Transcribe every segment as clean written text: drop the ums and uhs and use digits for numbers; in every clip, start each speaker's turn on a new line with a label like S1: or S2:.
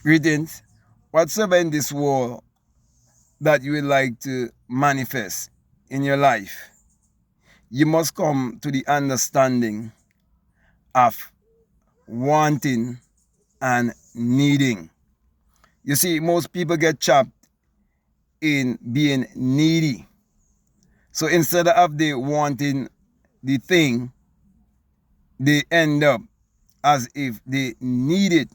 S1: Greetings. Whatsoever in this world that you would like to manifest in your life, you must come to the understanding of wanting and needing. You see, most people get trapped in being needy. So instead of they wanting the thing, they end up as if they need it.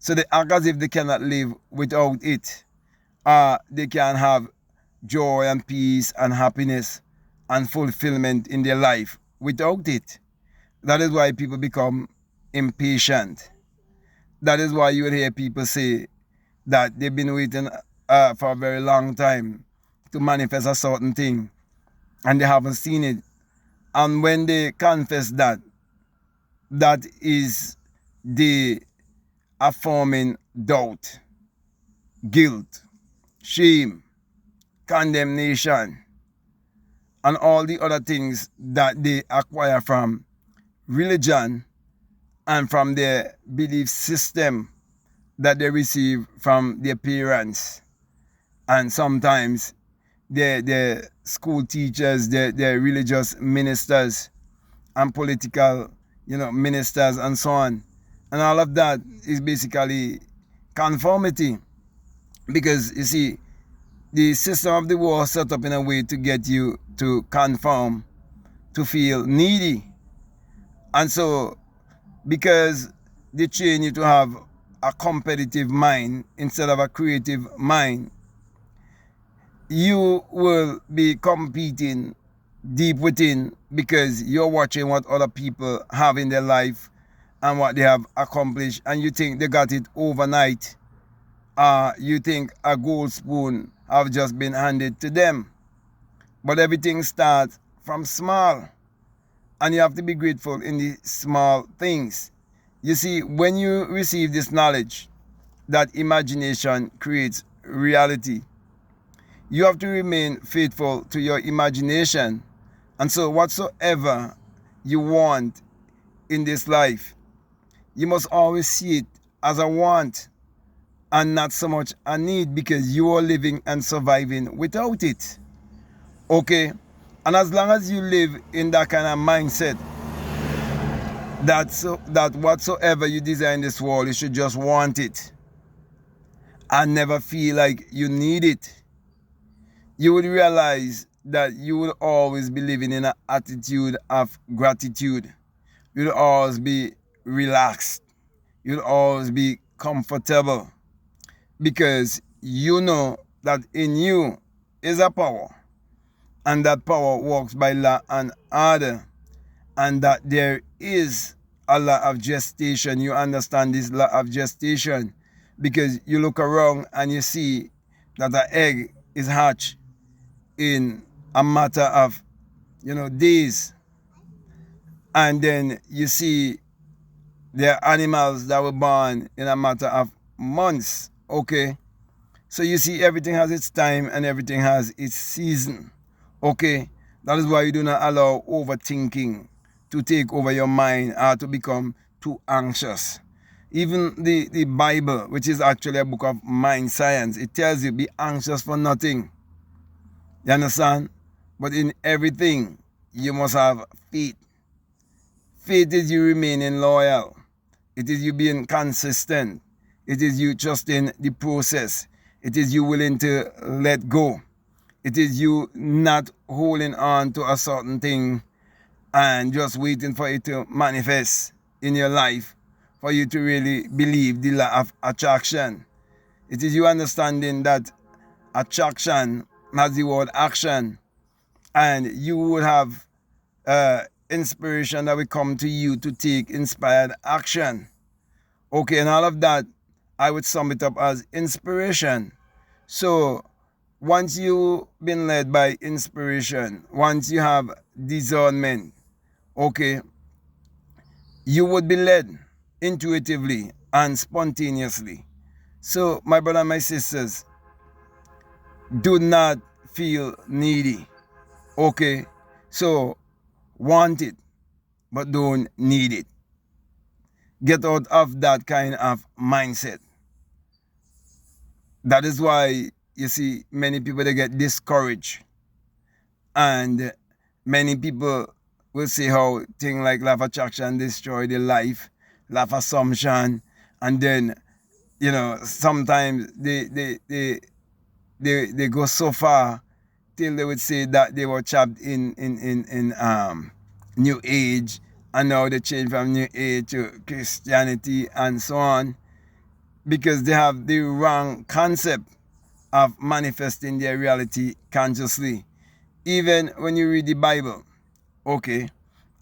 S1: So they act as if they cannot live without it. They can have joy and peace and happiness and fulfillment in their life without it. That is why people become impatient. That is why you will hear people say that they've been waiting for a very long time to manifest a certain thing and they haven't seen it. And when they confess that, that is the affirming doubt, guilt, shame, condemnation, and all the other things that they acquire from religion and from their belief system that they receive from their parents. And sometimes their school teachers, their religious ministers and political, ministers and so on. And all of that is basically conformity. Because you see, the system of the world set up in a way to get you to conform, to feel needy. And so, because they train you to have a competitive mind instead of a creative mind, you will be competing deep within because you're watching what other people have in their life and what they have accomplished, and you think they got it overnight. You think a gold spoon have just been handed to them. But everything starts from small. And you have to be grateful in the small things. You see, when you receive this knowledge that imagination creates reality, you have to remain faithful to your imagination. And so whatsoever you want in this life, you must always see it as a want and not so much a need, because you are living and surviving without it. Okay? And as long as you live in that kind of mindset, that whatsoever you desire in this world, you should just want it and never feel like you need it, you would realize that you will always be living in an attitude of gratitude. You'll always be relaxed. You'll always be comfortable, because you know that in you is a power, and that power works by law and order, and that there is a law of gestation. You understand this law of gestation because you look around and you see that an egg is hatched in a matter of days, and then you see there are animals that were born in a matter of months. Okay, so you see everything has its time and everything has its season. Okay, that is why you do not allow overthinking to take over your mind or to become too anxious. Even the Bible, which is actually a book of mind science, it tells you be anxious for nothing. You understand? But in everything, you must have faith. Faith is you remaining loyal. It is you being consistent. It is you trusting the process. It is you willing to let go. It is you not holding on to a certain thing and just waiting for it to manifest in your life for you to really believe the law of attraction. It is you understanding that attraction has the word action, and you would have inspiration that will come to you to take inspired action. Okay, and all of that, I would sum it up as inspiration. So once you've been led by inspiration, once you have discernment, okay, you would be led intuitively and spontaneously. So my brother and my sisters, do not feel needy. Okay, so want it, but don't need it. Get out of that kind of mindset. That is why you see many people, they get discouraged, and many people will see how things like law of attraction destroy their life, law of assumption, and then sometimes they go so far till they would say that they were trapped in New Age, and now they change from New Age to Christianity and so on, because they have the wrong concept of manifesting their reality consciously. Even when you read the Bible, okay,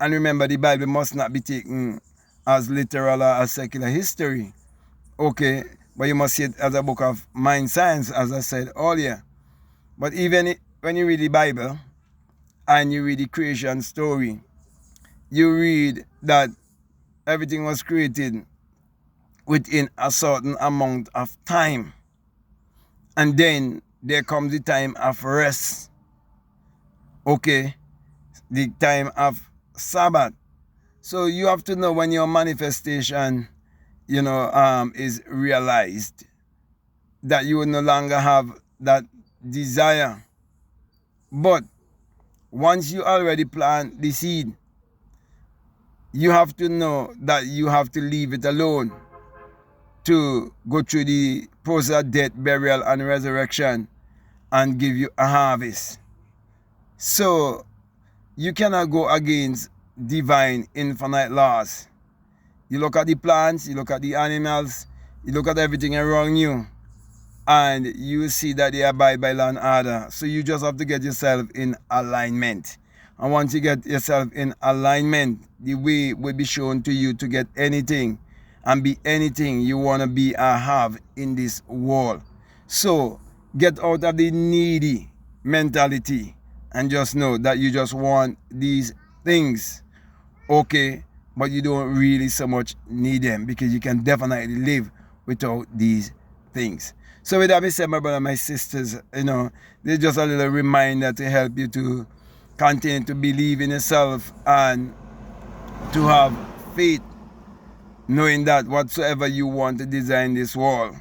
S1: and remember, the Bible must not be taken as literal or as secular history, okay, but you must see it as a book of mind science, as I said earlier. But even when you read the Bible and you read the creation story, you read that everything was created within a certain amount of time. And then there comes the time of rest. Okay? The time of Sabbath. So you have to know when your manifestation, is realized, that you will no longer have that desire. But once you already plant the seed, you have to know that you have to leave it alone to go through the process of death, burial, and resurrection and give you a harvest. So you cannot go against divine infinite laws. You look at the plants, you look at the animals, you look at everything around you, and you see that they abide by law and order. So you just have to get yourself in alignment. And once you get yourself in alignment, the way will be shown to you to get anything and be anything you want to be or have in this world. So get out of the needy mentality and just know that you just want these things, okay, but you don't really so much need them, because you can definitely live without these things. So with that being said, my brother, my sisters, there's just a little reminder to help you to continue to believe in yourself and to have faith, knowing that whatsoever you want to design this world,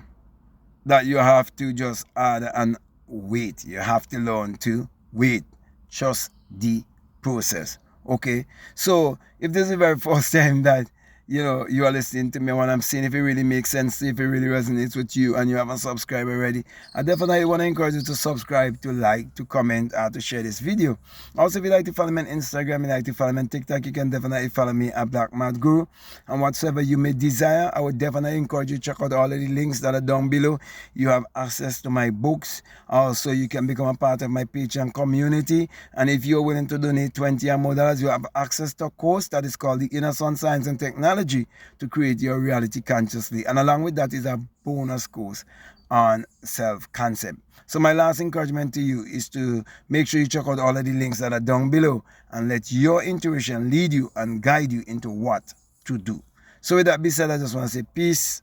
S1: that you have to just add and wait. You have to learn to wait. Trust the process. Okay? So if this is the very first time that you are listening to me, what I'm saying, if it really makes sense, if it really resonates with you and you haven't subscribed already, I definitely want to encourage you to subscribe, to like, to comment, or to share this video. Also, if you like to follow me on Instagram, you like to follow me on TikTok, you can definitely follow me at Black Mad Guru. And whatsoever you may desire, I would definitely encourage you to check out all of the links that are down below. You have access to my books. Also, you can become a part of my Patreon community. And if you're willing to donate $20 or more, you have access to a course that is called the Inner Sun Science and Technology to create your reality consciously. And along with that is a bonus course on self-concept. So my last encouragement to you is to make sure you check out all of the links that are down below and let your intuition lead you and guide you into what to do. So with that being said, I just want to say peace.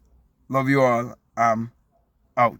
S1: Love you all. I'm out.